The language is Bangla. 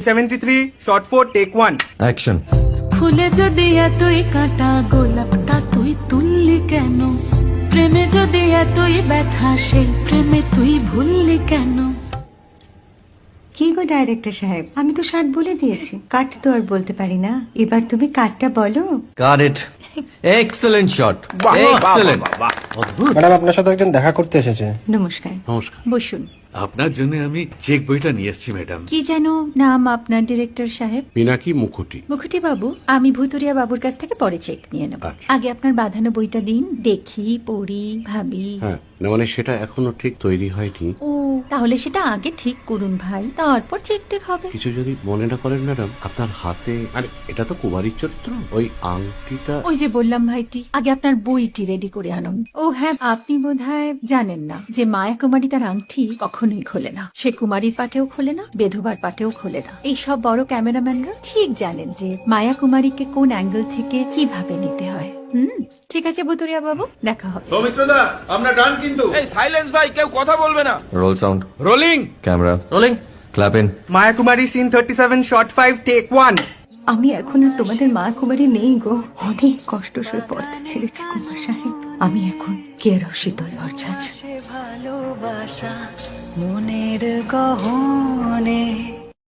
73 shot 4 take 1 অ্যাকশন। ফুলে যদি এতই কাঁটা গোলাপটা তুই তুললি কেন? প্রেমে যদি এতই ব্যথা সেই প্রেমে তুই ভুললি কেন? কি গো ডাইরেক্টর সাহেব, আমি তো 60 বলে দিয়েছি, কাট তো আর বলতে পারি না, এবার তুমি কাটটা বলো। Got it. Excellent shot, excellent. Madam আপনার সাথে একজন দেখা করতে এসেছে। নমস্কার, নমস্কার। বসুন। আপনার জন্য আমি চেক বইটা নিয়ে এসেছি ম্যাডাম। কি যেন নাম আপনার ডিরেক্টর সাহেব? পিনাকি মুখোটি। মুখুটি বাবু, আমি ভুতুরিয়া বাবুর কাছ থেকে পরে চেক নিয়ে নেব। আচ্ছা। আগে আপনার বাঁধানো বইটা দিন, দেখি, পড়ি, ভাবি। হ্যাঁ, না মানে সেটা এখনো ঠিক তৈরি হয়নি। ও, তাহলে সেটা আগে ঠিক করুন ভাই, তারপর চেক টেক হবে। কিছু যদি মনে না করেন ম্যাডাম, আপনার হাতে, আরে এটা তো কুমারীর চরিত্র, ওই আংটিটা। ওই যে বললাম ভাইটি, আগে আপনার বইটি রেডি করে আনুন। ও হ্যাঁ, আপনি বোধহয় জানেন না যে মায়া কুমারী তার আংটি কখনোই খোলে না। সে কুমারীর পাটেও খোলে না, বেধবার পাটেও খোলে না। এই সব বড় ক্যামেরাম্যানরা ঠিক জানেন যে মায়া কুমারীকে কোন অ্যাঙ্গেল থেকে কিভাবে নিতে হয়। ঠিক আছে বুতুরিয়া বাবু, দেখা হবে। সৌমিত্রদা আমরা ডান কিন্তু। এই সাইলেন্স ভাই, কেউ কথা বলবে না। Roll sound, rolling. Camera rolling, clap in. Maya Kumari scene 37 shot 5 take 1 আমি এখন আর তোমাদের মা কুমারী নেই গো, অনেক কষ্ট সয়ে পড়তে ছেড়েছি কুমার সাহেব। আমি এখন কেরও শীতল ভরছাছ। ভালোবাসা মনের গহনে